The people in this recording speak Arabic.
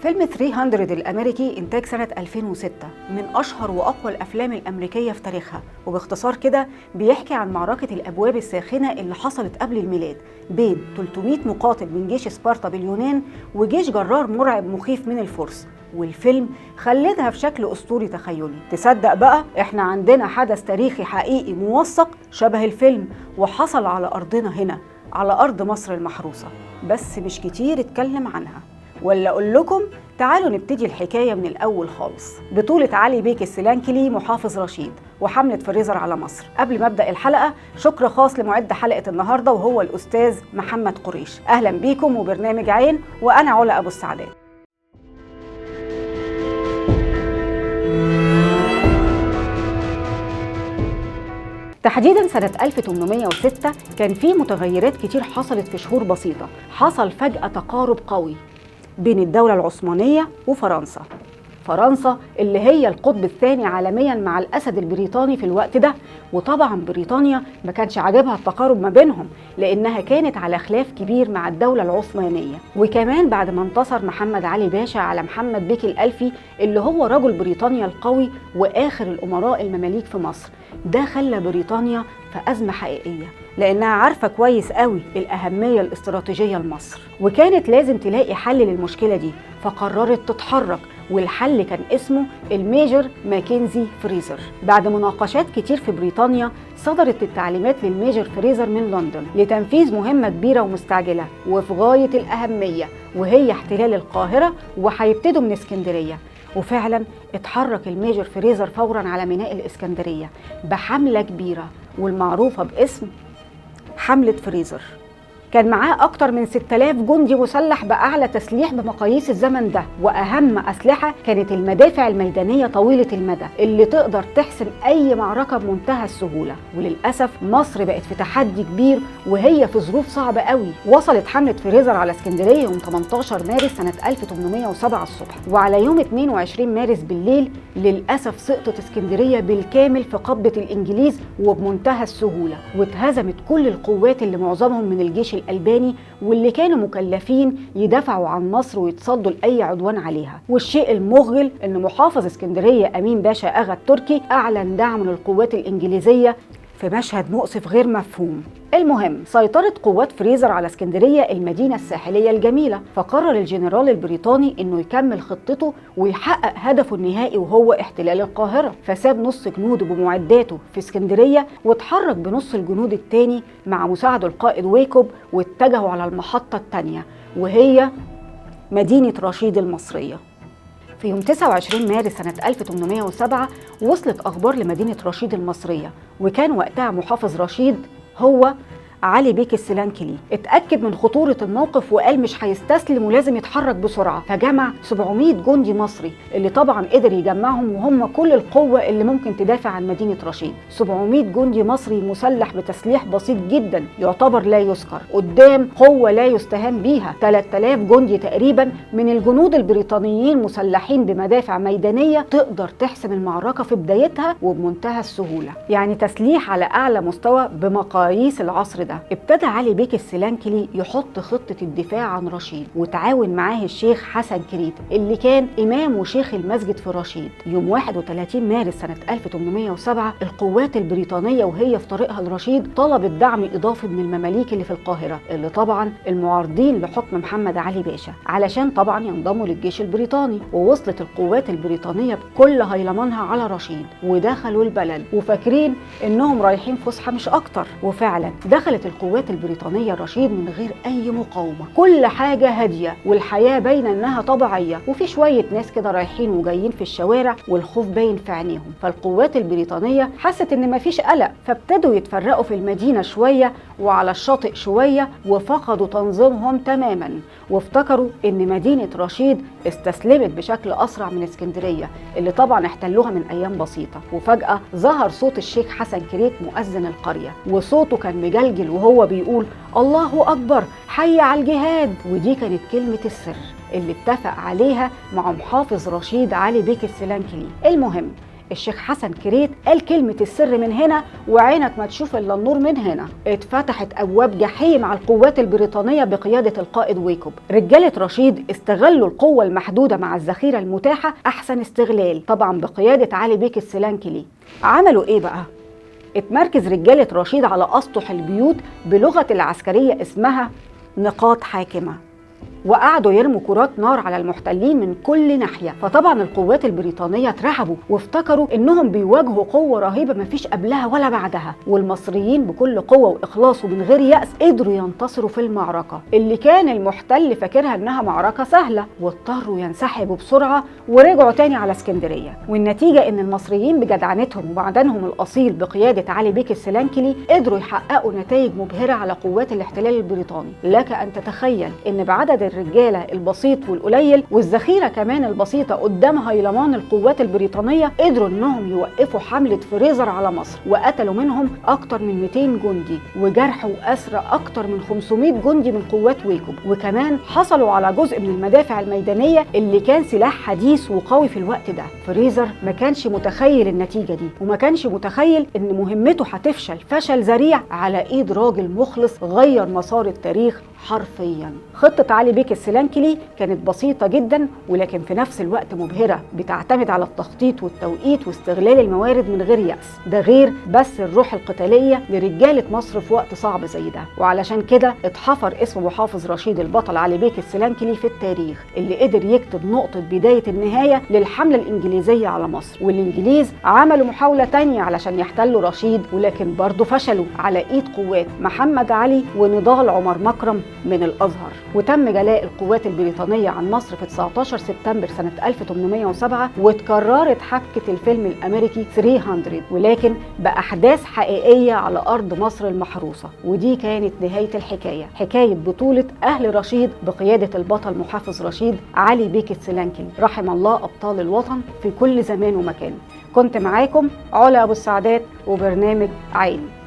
فيلم 300 الأمريكي إنتاج سنة 2006 من أشهر وأقوى الأفلام الأمريكية في تاريخها، وباختصار كده بيحكي عن معركة الأبواب الساخنة اللي حصلت قبل الميلاد بين 300 مقاتل من جيش سبارتا باليونان وجيش جرار مرعب مخيف من الفرس. والفيلم خلدها في شكل أسطوري تخيلي. تصدق بقى إحنا عندنا حدث تاريخي حقيقي موثق شبه الفيلم وحصل على أرضنا هنا، على أرض مصر المحروسة، بس مش كتير اتكلم عنها. ولا أقول لكم تعالوا نبتدي الحكاية من الأول خالص. بطولة علي بيك السلانكلي محافظ رشيد وحملة فريزر على مصر. قبل ما أبدأ الحلقة شكر خاص لمعد حلقة النهاردة وهو الأستاذ محمد قريش. أهلا بيكم وبرنامج عين، وأنا علا أبو السعدات. تحديدا سنة 1806 كان في متغيرات كتير حصلت في شهور بسيطة. حصل فجأة تقارب قوي بين الدولة العثمانية وفرنسا. فرنسا اللي هي القطب الثاني عالميا مع الأسد البريطاني في الوقت ده، وطبعا بريطانيا ما كانش عاجبها التقارب ما بينهم لأنها كانت على خلاف كبير مع الدولة العثمانية. وكمان بعد ما انتصر محمد علي باشا على محمد بيك الألفي اللي هو رجل بريطانيا القوي وآخر الأمراء المماليك في مصر، ده خلى بريطانيا في أزمة حقيقية لأنها عارفة كويس قوي الأهمية الاستراتيجية لمصر، وكانت لازم تلاقي حل للمشكلة دي، فقررت تتحرك. والحل كان اسمه الميجر ماكنزي فريزر. بعد مناقشات كتير في بريطانيا صدرت التعليمات للميجر فريزر من لندن لتنفيذ مهمة كبيرة ومستعجلة وفي غاية الأهمية، وهي احتلال القاهرة، وهيبتدوا من اسكندرية. وفعلا اتحرك الميجر فريزر فورا على ميناء الإسكندرية بحملة كبيرة والمعروفة باسم حملة فريزر. كان معاه أكتر من 6000 جندي مسلح بأعلى تسليح بمقاييس الزمن ده، وأهم أسلحة كانت المدافع الميدانية طويلة المدى اللي تقدر تحسم أي معركة بمنتهى السهولة. وللأسف مصر بقت في تحدي كبير وهي في ظروف صعبة قوي. وصلت حملة فريزر على اسكندرية يوم 18 مارس سنة 1807 الصبح، وعلى يوم 22 مارس بالليل للأسف سقطت اسكندرية بالكامل في قبضة الإنجليز وبمنتهى السهولة، واتهزمت كل القوات اللي معظمهم من الجيش الألباني واللي كانوا مكلفين يدافعوا عن مصر ويتصدوا لأي عدوان عليها. والشيء المخجل إن محافظ اسكندرية أمين باشا أغا التركي أعلن دعم للقوات الإنجليزية في مشهد مؤسف غير مفهوم. المهم سيطرت قوات فريزر على اسكندرية المدينة الساحلية الجميلة، فقرر الجنرال البريطاني انه يكمل خطته ويحقق هدفه النهائي وهو احتلال القاهرة. فساب نص جنوده بمعداته في اسكندرية واتحرك بنص الجنود التاني مع مساعده القائد ويكوب، واتجهوا على المحطة التانية وهي مدينة رشيد المصرية. في يوم 29 مارس سنة 1807 وصلت أخبار لمدينة رشيد المصرية، وكان وقتها محافظ رشيد هو علي بيك السلانكلي. اتأكد من خطورة الموقف وقال مش هيستسلم ولازم يتحرك بسرعة، فجمع 700 جندي مصري اللي طبعا قدر يجمعهم وهم كل القوة اللي ممكن تدافع عن مدينة رشيد. 700 جندي مصري مسلح بتسليح بسيط جدا يعتبر لا يذكر قدام قوة لا يستهان بيها 3000 جندي تقريبا من الجنود البريطانيين مسلحين بمدافع ميدانية تقدر تحسم المعركة في بدايتها وبمنتهى السهولة، يعني تسليح على أعلى مستوى بمقاييس العصر ده. ابتدى علي بيك السلانكلي يحط خطة الدفاع عن رشيد وتعاون معاه الشيخ حسن كريت اللي كان إمام وشيخ المسجد في رشيد. يوم 31 مارس سنة 1807 القوات البريطانية وهي في طريقها لرشيد طلبت دعم إضافي من المماليك اللي في القاهرة اللي طبعا المعارضين لحكم محمد علي باشا علشان طبعا ينضموا للجيش البريطاني. ووصلت القوات البريطانية بكل هيلمانها على رشيد ودخلوا البلد وفاكرين إنهم رايحين فسحة مش أكتر، وفعلا دخلت القوات البريطانية رشيد من غير أي مقاومة. كل حاجة هادية والحياة باينة إنها طبيعية، وفي شوية ناس كده رايحين وجايين في الشوارع والخوف باين في عينيهم. فالقوات البريطانية حست إن مفيش قلق، فابتدوا يتفرقوا في المدينة شوية وعلى الشاطئ شوية، وفقدوا تنظيمهم تماما وافتكروا إن مدينة رشيد استسلمت بشكل أسرع من اسكندرية اللي طبعا احتلوها من أيام بسيطة. وفجأة ظهر صوت الشيخ حسن كريت مؤذن القرية، وصوته كان مجلجل وهو بيقول الله أكبر حي على الجهاد. ودي كانت كلمة السر اللي اتفق عليها مع محافظ رشيد علي بيك السلانكلي. المهم الشيخ حسن كريت قال كلمة السر من هنا وعينك ما تشوف إلا النور من هنا. اتفتحت أبواب جحيم على القوات البريطانية بقيادة القائد ويكوب. رجالة رشيد استغلوا القوة المحدودة مع الذخيرة المتاحة أحسن استغلال، طبعا بقيادة علي بيك السلنكلي. عملوا إيه بقى؟ اتمركز رجالة رشيد على أسطح البيوت بلغة العسكرية اسمها نقاط حاكمة، وقعدوا يرموا كرات نار على المحتلين من كل ناحية. فطبعا القوات البريطانية اترعبوا وافتكروا انهم بيواجهوا قوة رهيبة مفيش قبلها ولا بعدها، والمصريين بكل قوة واخلاص ومن غير يأس قدروا ينتصروا في المعركة اللي كان المحتل فاكرها انها معركة سهلة، واضطروا ينسحبوا بسرعة ورجعوا تاني على اسكندرية. والنتيجة ان المصريين بجدعنتهم ومعدنهم الاصيل بقيادة علي بيك السلنكلي قدروا يحققوا نتائج مبهرة على قوات الاحتلال البريطاني. لك ان تتخيل ان بعدد الرجاله البسيط والقليل والذخيره كمان البسيطه قدام هيلمان القوات البريطانيه قدروا انهم يوقفوا حمله فريزر على مصر، وقتلوا منهم اكتر من 200 جندي وجرحوا واسرى اكتر من 500 جندي من قوات ويكوب. وكمان حصلوا على جزء من المدافع الميدانيه اللي كان سلاح حديث وقوي في الوقت ده. فريزر ما كانش متخيل النتيجه دي، وما كانش متخيل ان مهمته هتفشل فشل ذريع على ايد راجل مخلص غير مسار التاريخ حرفيا. خطة علي بيك السلنكلي كانت بسيطة جدا ولكن في نفس الوقت مبهرة، بتعتمد على التخطيط والتوقيت واستغلال الموارد من غير يأس، ده غير بس الروح القتالية لرجالة مصر في وقت صعب زي ده. وعلشان كده اتحفر اسم محافظ رشيد البطل علي بيك السلنكلي في التاريخ، اللي قدر يكتب نقطة بداية النهاية للحملة الإنجليزية على مصر. والإنجليز عملوا محاولة تانية علشان يحتلوا رشيد ولكن برضه فشلوا على ايد قوات محمد علي ونضال عمر مكرم من الأزهر. وتم جلاء القوات البريطانية عن مصر في 19 سبتمبر سنة 1807، واتكررت حبكة الفيلم الأمريكي 300 ولكن بأحداث حقيقية على أرض مصر المحروسة. ودي كانت نهاية الحكاية، حكاية بطولة أهل رشيد بقيادة البطل محافظ رشيد علي بيك السلنكلي، رحم الله أبطال الوطن في كل زمان ومكان. كنت معاكم علا أبو السعدات وبرنامج عيني.